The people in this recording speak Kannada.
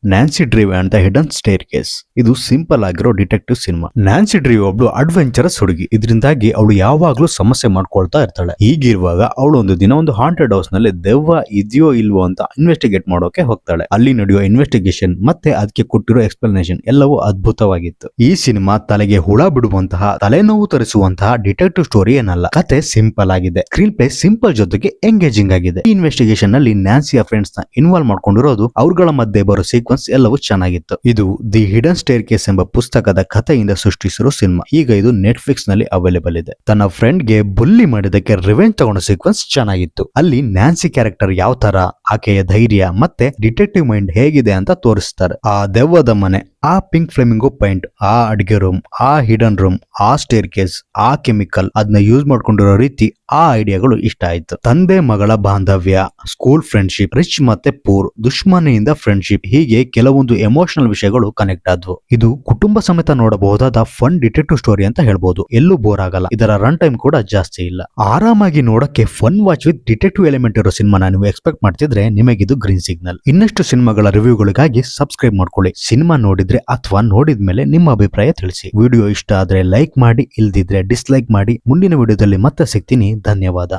Nancy ಡ್ರೀವ್ and the hidden stair case. ಇದು ಸಿಂಪಲ್ ಆಗಿರೋ ಡಿಟೆಕ್ಟಿವ್ ಸಿನಿಮಾ. ನ್ಯಾನ್ಸಿ ಡ್ರೀವ್ ಒಬ್ಳು ಅಡ್ವೆಂಚರಸ್ ಹುಡುಗಿ. ಇದರಿಂದಾಗಿ ಅವಳು ಯಾವಾಗ್ಲೂ ಸಮಸ್ಯೆ ಮಾಡ್ಕೊಳ್ತಾ ಇರ್ತಾಳೆ. ಹೀಗಿರುವಾಗ ಅವಳು ಒಂದು ದಿನ ಒಂದು ಹಾಂಟೆಡ್ ಹೌಸ್ ನಲ್ಲಿ ದೆವ್ವ ಇದೆಯೋ ಇಲ್ವೋ ಅಂತ ಇನ್ವೆಸ್ಟಿಗೇಟ್ ಮಾಡೋಕೆ ಹೋಗ್ತಾಳೆ. ಅಲ್ಲಿ ನಡೆಯುವ ಇನ್ವೆಸ್ಟಿಗೇಷನ್ ಮತ್ತೆ ಅದಕ್ಕೆ ಕೊಟ್ಟಿರೋ ಎಕ್ಸ್ಪ್ಲನೇಷನ್ ಎಲ್ಲವೂ ಅದ್ಭುತವಾಗಿತ್ತು. ಈ ಸಿನಿಮಾ ತಲೆಗೆ ಹುಳ ಬಿಡುವಂತಹ, ತಲೆನೋವು ತರಿಸುವಂತಹ ಡಿಟೆಕ್ಟಿವ್ ಸ್ಟೋರಿ ಏನಲ್ಲ. ಕತೆ ಸಿಂಪಲ್ ಆಗಿದೆ, ಸ್ಕ್ರೀನ್ ಪ್ಲೇ ಸಿಂಪಲ್ ಜೊತೆಗೆ ಎಂಗೇಜಿಂಗ್ ಆಗಿದೆ. ಈ ಇನ್ವೆಸ್ಟಿಗೇಷನ್ ನಲ್ಲಿ ನ್ಯಾನ್ಸಿಯ ಫ್ರೆಂಡ್ಸ್ ನ ಇನ್ವಾಲ್ವ್ ಮಾಡ್ಕೊಂಡಿರೋದು, ಅವರುಗಳ ಮಧ್ಯೆ ಬರೋ ಸೀಕ್ವೆನ್ಸ್ ಎಲ್ಲವೂ ಚೆನ್ನಾಗಿತ್ತು. ಇದು ದಿ ಹಿಡನ್ ಸ್ಟೇರ್ ಕೇಸ್ ಎಂಬ ಪುಸ್ತಕದ ಕಥೆಯಿಂದ ಸೃಷ್ಟಿಸಿರೋ ಸಿನಿಮಾ. ಈಗ ಇದು ನೆಟ್ಫ್ಲಿಕ್ಸ್ ನಲ್ಲಿ ಅವೈಲೇಬಲ್ ಇದೆ. ತನ್ನ ಫ್ರೆಂಡ್ ಗೆ ಬುಲ್ಲಿ ಮಾಡಿದಕ್ಕೆ ರಿವೆಂಜ್ ತಗೊಂಡ ಸೀಕ್ವೆನ್ಸ್ ಚೆನ್ನಾಗಿತ್ತು. ಅಲ್ಲಿ ನ್ಯಾನ್ಸಿ ಕ್ಯಾರೆಕ್ಟರ್ ಯಾವ ತರ, ಆಕೆಯ ಧೈರ್ಯ ಮತ್ತೆ ಡಿಟೆಕ್ಟಿವ್ ಮೈಂಡ್ ಹೇಗಿದೆ ಅಂತ ತೋರಿಸ್ತಾರೆ. ಆ ದೆವ್ವದ ಮನೆ, ಆ ಪಿಂಕ್ ಫ್ಲೇಮಿಂಗೋ ಪೈಂಟ್, ಆ ಅಡಿಗೆ ರೂಮ್, ಆ ಹಿಡನ್ ರೂಮ್, ಆ ಸ್ಟೇರ್ ಕೇಸ್, ಆ ಕೆಮಿಕಲ್ ಅದನ್ನ ಯೂಸ್ ಮಾಡ್ಕೊಂಡಿರೋ ರೀತಿ, ಆ ಐಡಿಯಾಗಳು ಇಷ್ಟ ಆಯ್ತು. ತಂದೆ ಮಗಳ ಬಾಂಧವ್ಯ, ಸ್ಕೂಲ್ ಫ್ರೆಂಡ್ಶಿಪ್, ರಿಚ್ ಮತ್ತೆ ಪೂರ್, ದುಶ್ಮನೆಯಿಂದ ಫ್ರೆಂಡ್ಶಿಪ್, ಹೀಗೆ ಕೆಲವೊಂದು ಎಮೋಷನಲ್ ವಿಷಯಗಳು ಕನೆಕ್ಟ್ ಆದ್ವು. ಇದು ಕುಟುಂಬ ಸಮೇತ ನೋಡಬಹುದಾದ ಫನ್ ಡಿಟೆಕ್ಟಿವ್ ಸ್ಟೋರಿ ಅಂತ ಹೇಳ್ಬೋದು. ಎಲ್ಲೂ ಬೋರ್ ಆಗಲ್ಲ. ಇದರ ರನ್ ಟೈಮ್ ಕೂಡ ಜಾಸ್ತಿ ಇಲ್ಲ. ಆರಾಮಾಗಿ ನೋಡಕ್ಕೆ fun watch with detective element ಇರೋ ಸಿನಿಮಾನ ನೀವು ಎಕ್ಸ್ಪೆಕ್ಟ್ ಮಾಡ್ತಿದ್ರೆ ನಿಮಗಿದು ಗ್ರೀನ್ ಸಿಗ್ನಲ್. ಇನ್ನಷ್ಟು ಸಿನಿಮಾಗಳ ರಿವ್ಯೂಗಳಿಗಾಗಿ ಸಬ್ಸ್ಕ್ರೈಬ್ ಮಾಡ್ಕೊಳ್ಳಿ. ಸಿನಿಮಾ ನೋಡಿದ್ರೆ ಅಥವಾ ನೋಡಿದ್ಮೇಲೆ ನಿಮ್ಮ ಅಭಿಪ್ರಾಯ ತಿಳಿಸಿ. ವಿಡಿಯೋ ಇಷ್ಟ ಆದ್ರೆ ಲೈಕ್ ಮಾಡಿ, ಇಲ್ದಿದ್ರೆ ಡಿಸ್ಲೈಕ್ ಮಾಡಿ. ಮುಂದಿನ ವಿಡಿಯೋದಲ್ಲಿ ಮತ್ತೆ ಸಿಗ್ತೀನಿ. ಧನ್ಯವಾದ.